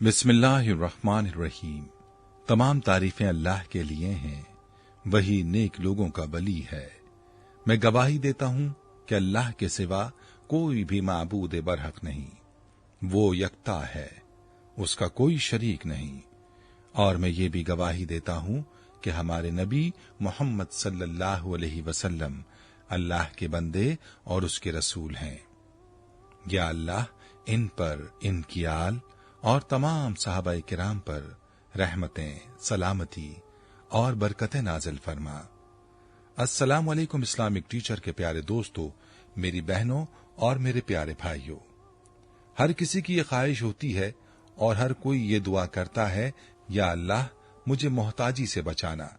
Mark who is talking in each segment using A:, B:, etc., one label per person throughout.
A: बिस्मिल्लाहिर्रहमानिर्रहीम। तमाम तारीफें अल्लाह के लिए हैं, वही नेक लोगों का वली है। मैं गवाही देता हूं कि अल्लाह के सिवा कोई भी माबूद बरहक नहीं, वो यकता है, उसका कोई शरीक नहीं। और मैं ये भी गवाही देता हूं कि हमारे नबी मोहम्मद सल्लल्लाहु अलैहि वसल्लम अल्लाह के बंदे और उसके रसूल हैं। या अल्लाह इन पर, इनकी आल और तमाम सहाबाए किराम पर रहमतें, सलामती और बरकतें नाजिल फरमा। अस्सलाम वालेकुम इस्लामिक टीचर के प्यारे दोस्तों, मेरी बहनों और मेरे प्यारे भाइयों, हर किसी की ये ख्वाहिश होती है और हर कोई ये दुआ करता है, या अल्लाह मुझे मोहताजी से बचाना,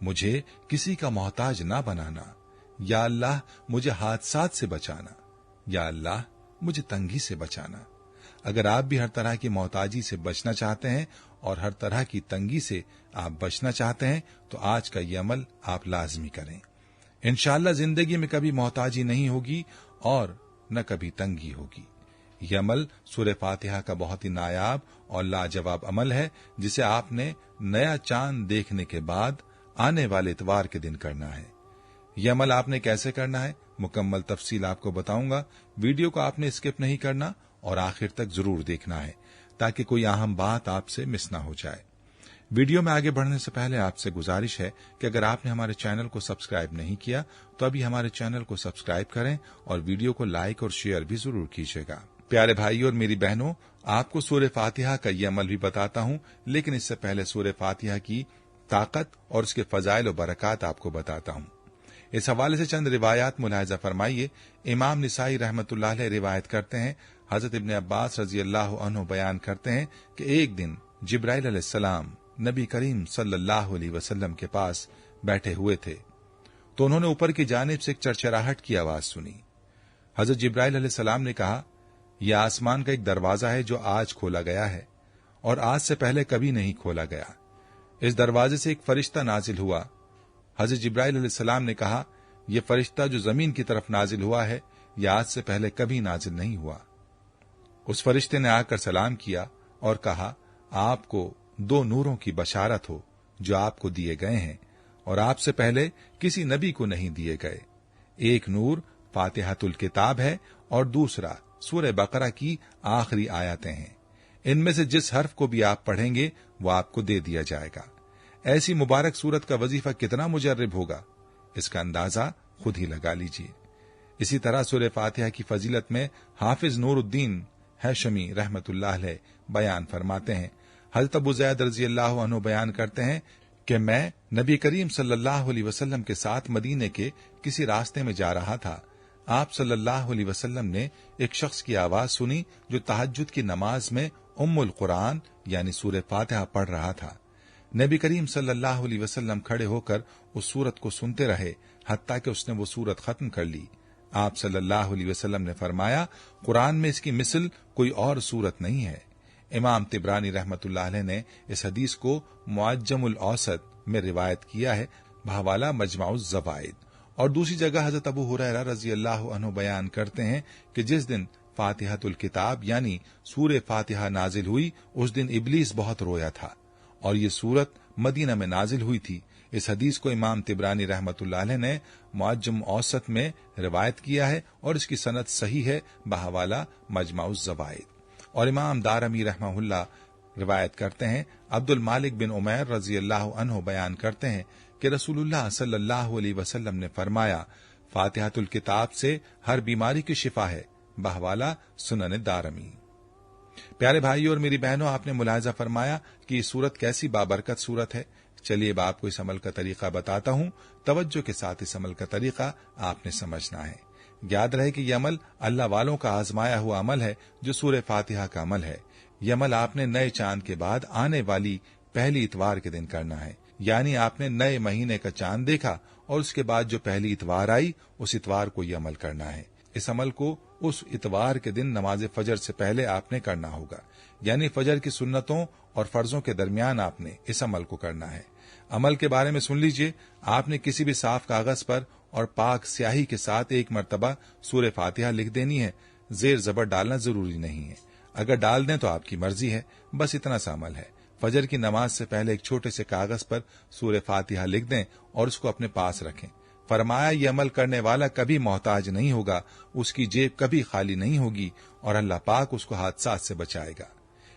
A: मुझे किसी का मोहताज ना बनाना। या अल्लाह मुझे हादसात से बचाना, या अल्लाह मुझे तंगी से बचाना। अगर आप भी हर तरह की मोहताजी से बचना चाहते हैं और हर तरह की तंगी से आप बचना चाहते हैं तो आज का ये अमल आप लाजमी करें। इंशाअल्लाह जिंदगी में कभी मोहताजी नहीं होगी और न कभी तंगी होगी। यह अमल सूरह फातिहा का बहुत ही नायाब और लाजवाब अमल है, जिसे आपने नया चांद देखने के बाद आने वाले इतवार के दिन करना है। यह अमल आपने कैसे करना है, मुकम्मल तफसील आपको बताऊंगा। वीडियो को आपने स्किप नहीं करना और आखिर तक जरूर देखना है, ताकि कोई अहम बात आपसे मिस ना हो जाए। वीडियो में आगे बढ़ने से पहले आपसे गुजारिश है कि अगर आपने हमारे चैनल को सब्सक्राइब नहीं किया तो अभी हमारे चैनल को सब्सक्राइब करें और वीडियो को लाइक और शेयर भी जरूर कीजिएगा। प्यारे भाई और मेरी बहनों, आपको सूरह फातिहा का ये अमल भी बताता हूं, लेकिन इससे पहले सूरह फातिहा की ताकत और उसके फजाइल और बरकत आपको बताता हूं। इस हवाले से चंद रिवायात मुलाहिजा फरमाइए। इमाम निसाई रहमतुल्लाह अलैह रिवायत करते हैं, हजरत इब्ने अब्बास रजी अल्लाह अन्हु बयान करते हैं कि एक दिन जिब्राइल अलैहिस्सलाम नबी करीम सल्लल्लाहु अलैहि वसल्लम के पास बैठे हुए थे तो उन्होंने ऊपर की जानिब से एक चरचराहट की आवाज सुनी। हजरत जिब्राइल अलैहिस्सलाम ने कहा, यह आसमान का एक दरवाजा है जो आज खोला गया है और आज से पहले कभी नहीं खोला गया। इस दरवाजे से एक फरिश्ता नाजिल हुआ। हजरत जिब्राइल अलैहिस्सलाम ने कहा, यह फरिश्ता जो जमीन की तरफ नाजिल हुआ है, यह आज से पहले कभी नाजिल नहीं हुआ। उस फरिश्ते ने आकर सलाम किया और कहा, आपको दो नूरों की बशारत हो जो आपको दिए गए हैं और आपसे पहले किसी नबी को नहीं दिए गए। एक नूर फातिहातुल किताब है और दूसरा सूरह बकरा की आखिरी आयतें हैं। इनमें से जिस हर्फ को भी आप पढ़ेंगे वो आपको दे दिया जाएगा। ऐसी मुबारक सूरत का वजीफा कितना मुजर्रिब होगा, इसका अंदाजा खुद ही लगा लीजिए। इसी तरह सूरह फातिहा की फजीलत में हाफिज नूरुद्दीन हैशमी रहमतुल्लाह अलैह बयान फरमाते हैं, हज़रत अबू ज़ैद रज़ी अल्लाह अन्हु बयान करते हैं कि मैं नबी करीम सल्लल्लाहु अलैहि वसल्लम के साथ मदीने के किसी रास्ते में जा रहा था। आप सल्लल्लाहु अलैहि वसल्लम ने एक शख्स की आवाज सुनी जो तहज्जुद की नमाज में उम्मुल कुरान यानी सूरह फातिहा पढ़ रहा था। नबी करीम सल्लल्लाहु अलैहि वसल्लम खड़े होकर उस सूरत को सुनते रहे हत्ता कि उसने वो सूरत खत्म कर ली। आप सल्लल्लाहु अलैहि वसल्लम ने फरमाया, कुरान में इसकी मिसल कोई और सूरत नहीं है। इमाम तिबरानी रहमतुल्लाह अलैह ने इस हदीस को मुअज्जमुल औसत में रिवायत किया है, बहवाला मजमाउज ज़वाइद। और दूसरी जगह हजरत अबू हुरैरा रजी अल्लाह अन्हु बयान करते हैं कि जिस दिन फातिहातुल किताब यानी सूरह फातिहा नाजिल हुई, उस दिन इब्लीस बहुत रोया था और ये सूरत मदीना में नाजिल हुई थी। इस हदीस को इमाम तिबरानी रहमतुल्लाह अलैह ने मुअज्जम औसत में रिवायत किया है और इसकी सनद सही है, बहवाला मजमाउज ज़वाइद। और इमाम दारमी रहमहुल्लाह रिवायत करते हैं, अब्दुल मालिक बिन उमैर रजी अल्लाह अन्हु बयान करते हैं कि रसूलुल्लाह सल्लल्लाहु अलैहि वसल्लम ने फरमाया, फातिहातुल किताब से हर बीमारी की शिफा है, बहवाला सुनन दारमी। प्यारे भाई और मेरी बहनों, आपने मुलाहिजा फरमाया कि ये सूरत कैसी बाबरकत सूरत है। चलिए अब आपको इस अमल का तरीका बताता हूं। तवज्जो के साथ इस अमल का तरीका आपने समझना है। याद रहे कि यह अमल अल्लाह वालों का आजमाया हुआ अमल है जो सूरह फातिहा का अमल है। यह अमल आपने नए चांद के बाद आने वाली पहली इतवार के दिन करना है, यानी आपने नए महीने का चांद देखा और उसके बाद जो पहली इतवार आई उस इतवार को यह अमल करना है। इस अमल को उस इतवार के दिन नमाज फजर से पहले आपने करना होगा, यानी फजर की सुन्नतों और फर्जों के दरमियान आपने इस अमल को करना है। अमल के बारे में सुन लीजिए। आपने किसी भी साफ कागज पर और पाक स्याही के साथ एक मर्तबा सूरह फातिहा लिख देनी है। जेर जबर डालना जरूरी नहीं है। अगर डाल दें तो आपकी मर्जी है, बस इतना सा अमल है। फजर की नमाज से पहले एक छोटे से कागज पर सूरह फातिहा लिख दें और उसको अपने पास रखें। फरमाया, ये अमल करने वाला कभी मोहताज नहीं होगा, उसकी जेब कभी खाली नहीं होगी और अल्लाह पाक उसको हादसात से बचाएगा।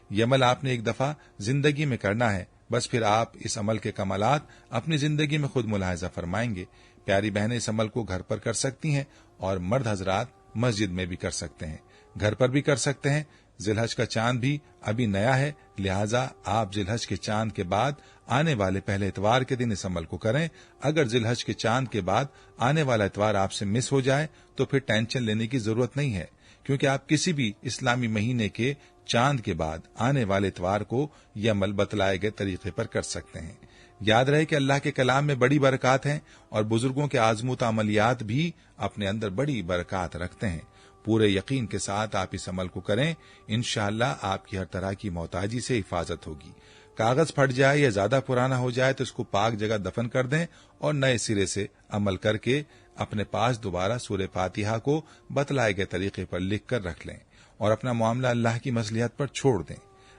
A: ये अमल आपने एक दफा जिंदगी में करना है, बस फिर आप इस अमल के कमालात अपनी जिंदगी में खुद मुलाहिजा फरमाएंगे। प्यारी बहनें इस अमल को घर पर कर सकती हैं और मर्द हजरात मस्जिद में भी कर सकते हैं, घर पर भी कर सकते हैं। जिलहज का चांद भी अभी नया है, लिहाजा आप जिलहज के चांद के बाद आने वाले पहले इतवार के दिन इस अमल को करें। अगर जिलहज के चांद के बाद आने वाला इतवार आपसे मिस हो जाए तो फिर टेंशन लेने की जरूरत नहीं है, क्योंकि आप किसी भी इस्लामी महीने के चांद के बाद आने वाले इतवार को यह अमल बतलाए गए तरीके पर कर सकते हैं। याद रहे कि अल्लाह के कलाम में बड़ी बरकत हैं और बुजुर्गों के आजमूदा अमलियात भी अपने अंदर बड़ी बरकत रखते हैं। पूरे यकीन के साथ आप इस अमल को करें, इंशाअल्लाह आपकी हर तरह की मोहताजी से हिफाजत होगी। कागज फट जाए या ज्यादा पुराना हो जाए तो इसको पाक जगह दफन कर दें और नए सिरे से अमल करके अपने पास दोबारा सूरह फातिहा को बतलाए गए तरीके पर लिख कर रख लें और अपना मामला अल्लाह की मसलिहत पर छोड़ दें।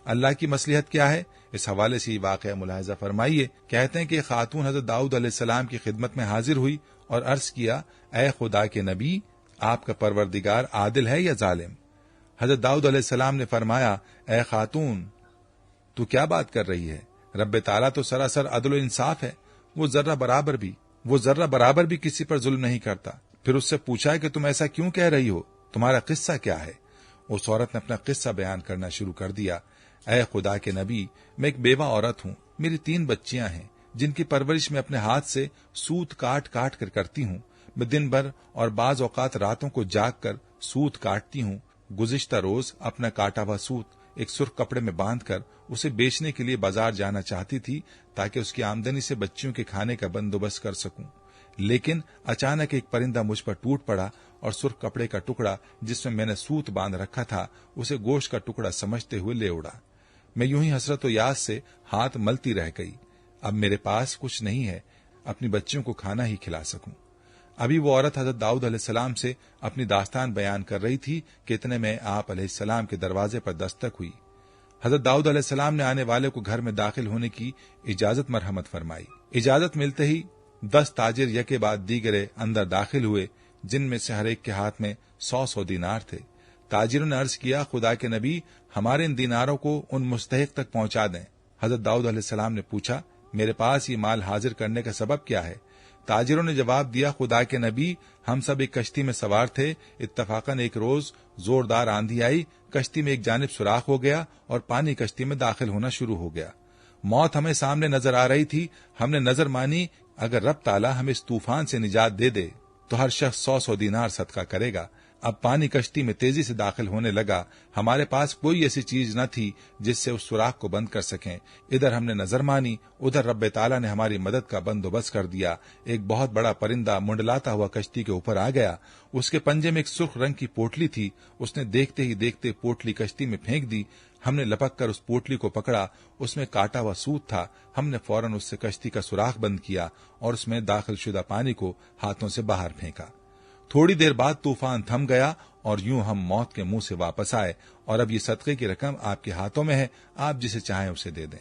A: अल्लाह की मसलिहत क्या है, इस हवाले से ये वाक़या मुलाहिजा फरमाइए। कहते हैं कि खातून हजरत दाऊद अलैहिस्सलाम की खिदमत में हाजिर हुई और अर्ज किया, ए खुदा के नबी, आपका परवरदिगार आदिल है या जालिम? हजरत दाऊद अलैहिस्सलाम ने फरमाया, ए खातून, तू क्या बात कर रही है? रब्बे ताला तो सरासर अदल व इंसाफ है, वो जर्रा बराबर भी किसी पर जुल्म नहीं करता। फिर उससे पूछा है कि तुम ऐसा क्यों कह रही हो, तुम्हारा किस्सा क्या है? उस औरत ने अपना किस्सा बयान करना शुरू कर दिया। ऐ खुदा के नबी, मैं एक बेवा औरत हूँ, मेरी 3 बच्चियां हैं जिनकी परवरिश मैं अपने हाथ से सूत काट काट कर करती हूँ। मैं दिन भर और बाज औकात रातों को जाग कर सूत काटती हूँ। गुज़िश्ता रोज अपना काटा हुआ सूत एक सुर्ख कपड़े में बांधकर उसे बेचने के लिए बाजार जाना चाहती थी ताकि उसकी आमदनी से बच्चियों के खाने का बंदोबस्त कर सकूं। लेकिन अचानक एक परिंदा मुझ पर टूट पड़ा और सुर्ख कपड़े का टुकड़ा जिसमें मैंने सूत बांध रखा था उसे गोश्त का टुकड़ा समझते हुए ले उड़ा। मैं यूं ही हसरत व याद से हाथ मलती रह गई। अब मेरे पास कुछ नहीं है, अपनी बच्चियों को खाना ही खिला सकूं। अभी वो औरत हजरत दाऊद अलैहिस्सलाम से अपनी दास्तान बयान कर रही थी कि इतने में आप अलैहिस्सलाम के दरवाजे पर दस्तक हुई। हजरत दाऊद अलैहिस्सलाम ने आने वाले को घर में दाखिल होने की इजाजत मरहमत फरमाई। इजाजत मिलते ही 10 ताजिर यके बाद दीगरे अंदर दाखिल हुए, जिनमें से हर एक के हाथ में 100 दीनार थे। ताजिरों ने अर्ज किया, खुदा के नबी, हमारे इन दीनारों को उन मुस्तहिक तक पहुंचा दें। हजरत दाऊद अलैहिस्सलाम ने पूछा, मेरे पास ये माल हाजिर करने का सबब क्या है? ताजिरों ने जवाब दिया, खुदा के नबी, हम सब एक कश्ती में सवार थे। इत्तफाकन एक रोज जोरदार आंधी आई, कश्ती में एक जानिब सुराख हो गया और पानी कश्ती में दाखिल होना शुरू हो गया। मौत हमें सामने नजर आ रही थी। हमने नजर मानी, अगर रब ताला हमें इस तूफान से निजात दे दे तो हर शख्स 100 दीनार सदका करेगा। अब पानी कश्ती में तेजी से दाखिल होने लगा। हमारे पास कोई ऐसी चीज न थी जिससे उस सुराख को बंद कर सकें। इधर हमने नजर मानी, उधर रब्बे ताला ने हमारी मदद का बंदोबस्त कर दिया। एक बहुत बड़ा परिंदा मुंडलाता हुआ कश्ती के ऊपर आ गया। उसके पंजे में एक सुर्ख रंग की पोटली थी। उसने देखते ही देखते पोटली कश्ती में फेंक दी। हमने लपक कर उस पोटली को पकड़ा, उसमें काटा हुआ सूत था। हमने फौरन उससे कश्ती का सुराख बंद किया और उसमें दाखिल शुदा पानी को हाथों से बाहर फेंका। थोड़ी देर बाद तूफान थम गया और यूं हम मौत के मुंह से वापस आए और अब ये सदक़े की रकम आपके हाथों में है, आप जिसे चाहें उसे दे दें।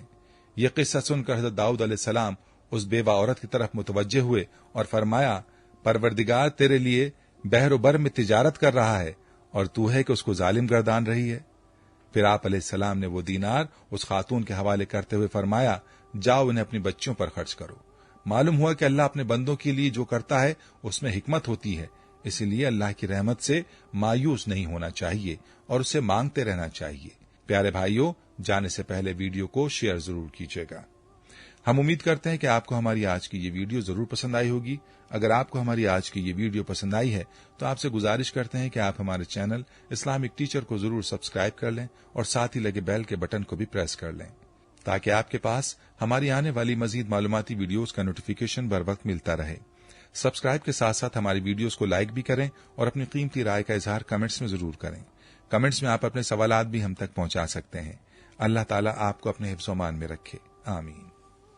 A: यह किस्सा सुनकर हज़रत दाऊद अलैहिस्सलाम उस बेवा औरत की तरफ मुतवज्जे हुए और फरमाया, परवरदिगार तेरे लिए बहर बर में तिजारत कर रहा है और तू है कि उसको जालिम गर्दान रही है। फिर आप अलैहिस्सलाम ने वो दीनार उस खातून के हवाले करते हुए फरमाया, जाओ इन्हें अपनी बच्चियों पर खर्च करो। मालूम हुआ कि अल्लाह अपने बंदों के लिए जो करता है उसमें हिकमत होती है, इसीलिए अल्लाह की रहमत से मायूस नहीं होना चाहिए और उसे मांगते रहना चाहिए। प्यारे भाइयों, जाने से पहले वीडियो को शेयर जरूर कीजिएगा। हम उम्मीद करते हैं कि आपको हमारी आज की ये वीडियो जरूर पसंद आई होगी। अगर आपको हमारी आज की ये वीडियो पसंद आई है तो आपसे गुजारिश करते हैं कि आप हमारे चैनल इस्लामिक टीचर को जरूर सब्सक्राइब कर लें और साथ ही लगे बेल के बटन को भी प्रेस कर लें ताकि आपके पास हमारी आने वाली मजीद मालूमाती वीडियोस का नोटिफिकेशन बर वक्त मिलता रहे। सब्सक्राइब के साथ साथ हमारी वीडियोस को लाइक भी करें और अपनी कीमती राय का इजहार कमेंट्स में जरूर करें। कमेंट्स में आप अपने सवालात भी हम तक पहुंचा सकते हैं। अल्लाह ताला आपको अपने हिफ्ज़-ओ-मान में रखे। आमीन।